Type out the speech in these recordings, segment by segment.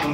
From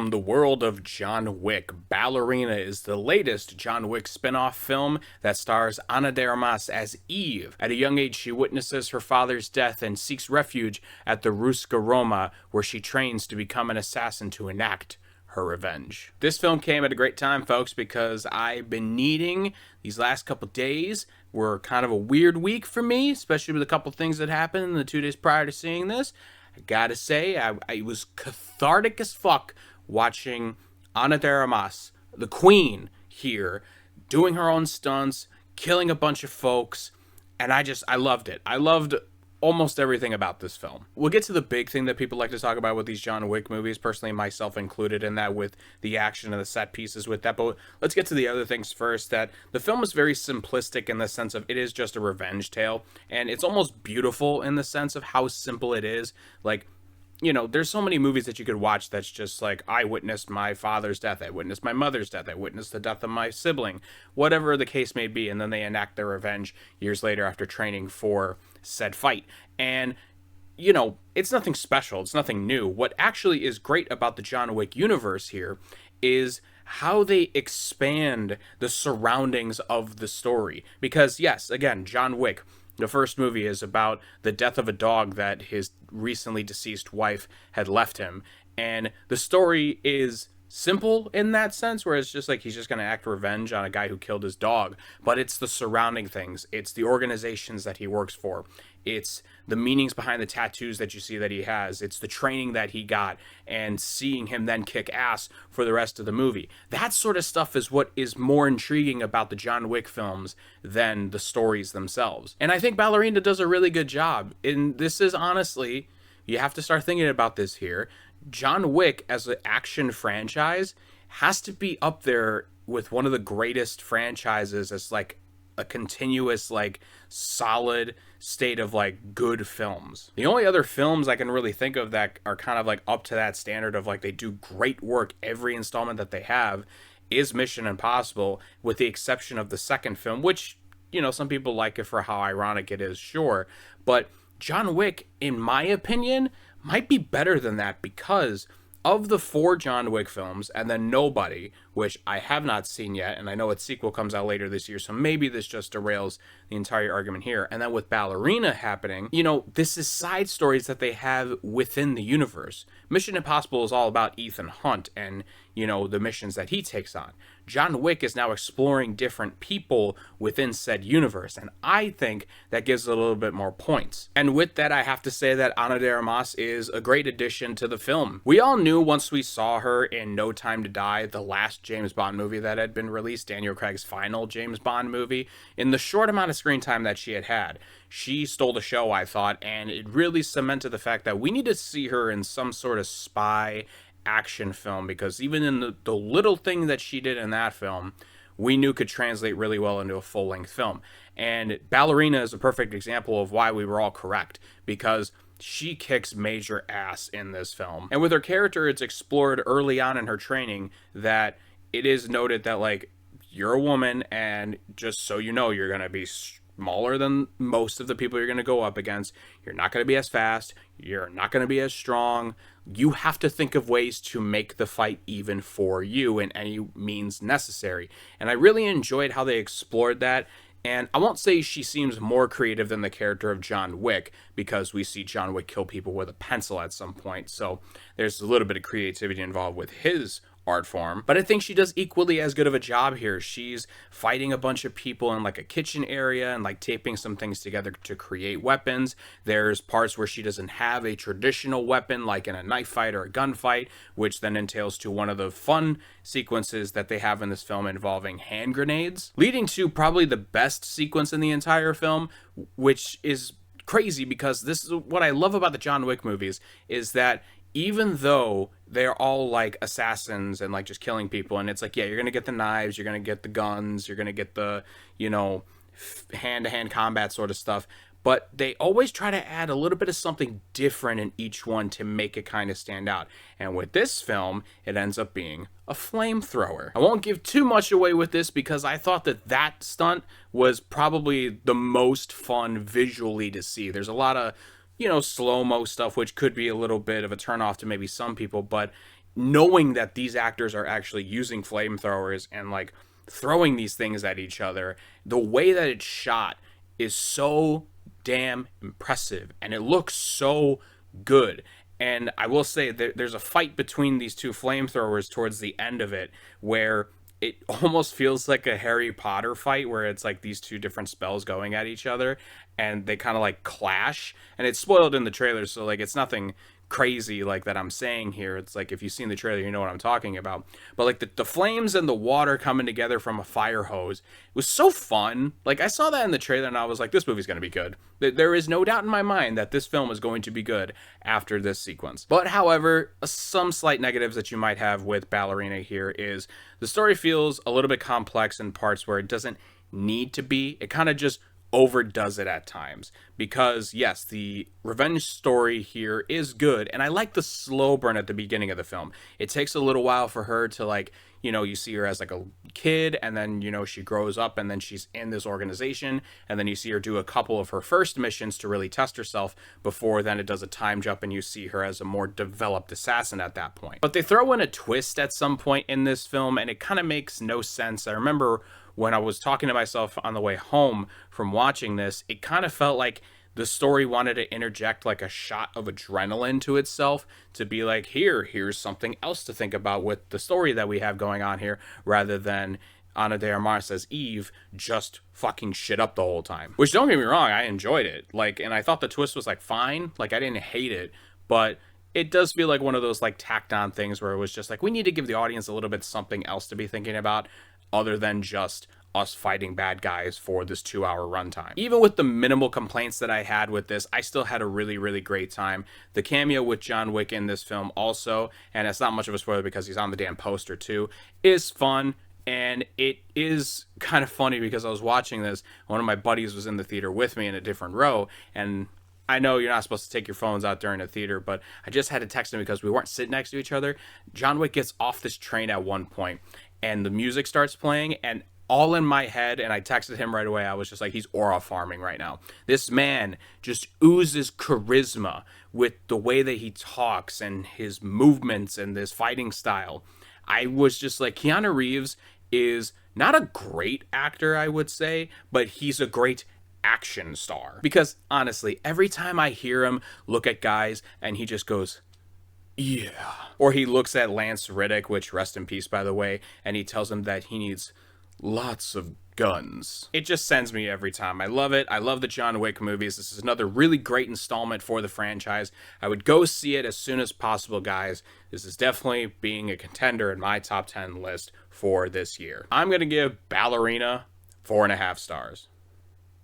the world of John Wick, Ballerina is the latest John Wick spin-off film that stars Ana de Armas as Eve. At a young age, she witnesses her father's death and seeks refuge at the Ruska Roma, where she trains to become an assassin to enact her revenge. This film came at a great time, folks, because I've been needing these last couple days. Were kind of a weird week for me, especially with a couple things that happened in the 2 days prior to seeing this. I gotta say, I was cathartic as fuck watching Ana de Armas, the queen here, doing her own stunts, killing a bunch of folks, and I loved it. I loved almost everything about this film. We'll get to the big thing that people like to talk about with these John Wick movies, personally myself included in that, with the action and the set pieces with that, but let's get to the other things first. That the film is very simplistic in the sense of it is just a revenge tale, and it's almost beautiful in the sense of how simple it is. Like, you know, there's so many movies that you could watch that's just like, I witnessed my father's death, I witnessed my mother's death, I witnessed the death of my sibling, whatever the case may be, and then they enact their revenge years later after training for said fight. And, you know, it's nothing special, it's nothing new. What actually is great about the John Wick universe here is how they expand the surroundings of the story. Because, yes, again, John Wick, the first movie is about the death of a dog that his recently deceased wife had left him. And the story is simple in that sense, where it's just like he's just going to act revenge on a guy who killed his dog. But it's the surrounding things. It's the organizations that he works for. It's the meanings behind the tattoos that you see that he has. It's the training that he got and seeing him then kick ass for the rest of the movie. That sort of stuff is what is more intriguing about the John Wick films than the stories themselves. And I think Ballerina does a really good job. And this is honestly, you have to start thinking about this here. John Wick as an action franchise has to be up there with one of the greatest franchises as like a continuous, like, solid state of like good films. The only other films I can really think of that are kind of like up to that standard of like they do great work every installment that they have is Mission Impossible, with the exception of the second film, which, you know, some people like it for how ironic it is, sure, but John Wick, in my opinion, might be better than that, because of the 4 John Wick films, and then Nobody, which I have not seen yet, and I know its sequel comes out later this year, so maybe this just derails the entire argument here. And then with Ballerina happening, you know, this is side stories that they have within the universe. Mission Impossible is all about Ethan Hunt and, you know, the missions that he takes on. John Wick is now exploring different people within said universe, and I think that gives it a little bit more points. And with that, I have to say that Ana de Armas is a great addition to the film. We all knew once we saw her in No Time to Die, the last James Bond movie that had been released, Daniel Craig's final James Bond movie, in the short amount of screen time that she had. She stole the show, I thought, and it really cemented the fact that we need to see her in some sort of spy action film, because even in the little thing that she did in that film, we knew could translate really well into a full-length film. And Ballerina is a perfect example of why we were all correct, because she kicks major ass in this film. And with her character, it's explored early on in her training that it is noted that, like, you're a woman, and just so you know, you're going to be smaller than most of the people you're going to go up against. You're not going to be as fast. You're not going to be as strong. You have to think of ways to make the fight even for you in any means necessary. And I really enjoyed how they explored that. And I won't say she seems more creative than the character of John Wick, because we see John Wick kill people with a pencil at some point. So there's a little bit of creativity involved with his art form, but I think she does equally as good of a job here. She's fighting a bunch of people in like a kitchen area and like taping some things together to create weapons. There's parts where she doesn't have a traditional weapon, like in a knife fight or a gunfight, which then entails to one of the fun sequences that they have in this film involving hand grenades, leading to probably the best sequence in the entire film, which is crazy, because this is what I love about the John Wick movies, is that even though they're all like assassins and like just killing people, and it's like, yeah, you're gonna get the knives, you're gonna get the guns, you're gonna get the, you know, hand-to-hand combat sort of stuff, but they always try to add a little bit of something different in each one to make it kind of stand out. And with this film, it ends up being a flamethrower. I won't give too much away with this because I thought that stunt was probably the most fun visually to see. There's a lot of, slow-mo stuff, which could be a little bit of a turnoff to maybe some people, but knowing that these actors are actually using flamethrowers and like throwing these things at each other, the way that it's shot is so damn impressive and it looks so good. And I will say that there's a fight between these two flamethrowers towards the end of it where it almost feels like a Harry Potter fight where it's like these two different spells going at each other and they kind of like clash, and it's spoiled in the trailer, so like it's nothing crazy like that I'm saying here. It's like if you've seen the trailer, you know what I'm talking about. But like the flames and the water coming together from a fire hose, it was so fun. Like I saw that in the trailer and I was like, this movie's going to be good. There is no doubt in my mind that this film is going to be good after this sequence. But however, some slight negatives that you might have with Ballerina here is the story feels a little bit complex in parts where it doesn't need to be. It kind of just overdoes it at times, because yes, the revenge story here is good, and I like the slow burn at the beginning of the film. It takes a little while for her to like, you see her as like a kid, and then she grows up, and then she's in this organization, and then you see her do a couple of her first missions to really test herself before then it does a time jump and you see her as a more developed assassin at that point. But they throw in a twist at some point in this film and it kind of makes no sense. I remember when I was talking to myself on the way home from watching this, it kind of felt like the story wanted to interject like a shot of adrenaline to itself to be like, here's something else to think about with the story that we have going on here, rather than Ana de Armas as Eve just fucking shit up the whole time. Which, don't get me wrong, I enjoyed it. Like, and I thought the twist was like fine. Like, I didn't hate it, but it does feel like one of those like tacked on things where it was just like, we need to give the audience a little bit something else to be thinking about other than just us fighting bad guys for this 2-hour runtime. Even with the minimal complaints that I had with this, I still had a really, really great time. The cameo with John Wick in this film also, and it's not much of a spoiler because he's on the damn poster too, is fun. And it is kind of funny because I was watching this, one of my buddies was in the theater with me in a different row, and I know you're not supposed to take your phones out during a theater, but I just had to text him because we weren't sitting next to each other. John Wick gets off this train at one point, and the music starts playing, and all in my head, and I texted him right away, I was just like, he's aura farming right now. This man just oozes charisma with the way that he talks and his movements and this fighting style. I was just like, Keanu Reeves is not a great actor, I would say, but he's a great action star. Because honestly, every time I hear him look at guys and he just goes, yeah. Or he looks at Lance Reddick, which rest in peace, by the way, and he tells him that he needs lots of guns. It just sends me every time. I love it. I love the John Wick movies. This is another really great installment for the franchise. I would go see it as soon as possible, guys. This is definitely being a contender in my top 10 list for this year. I'm going to give Ballerina 4.5 stars.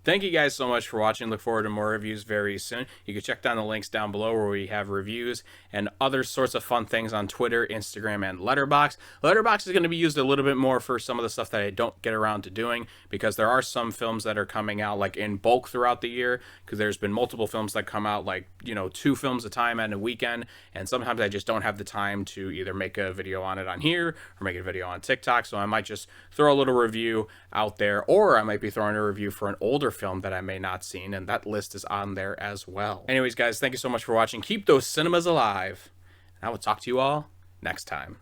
Thank you guys so much for watching. Look forward to more reviews very soon. You can check down the links down below where we have reviews and other sorts of fun things on Twitter, Instagram, and Letterboxd. Letterboxd is going to be used a little bit more for some of the stuff that I don't get around to doing, because there are some films that are coming out like in bulk throughout the year, because there's been multiple films that come out like, 2 films a time at a weekend, and sometimes I just don't have the time to either make a video on it on here or make a video on TikTok, so I might just throw a little review out there, or I might be throwing a review for an older film that I may not seen, and that list is on there as well. Anyways, guys, thank you so much for watching. Keep those cinemas alive, and I will talk to you all next time.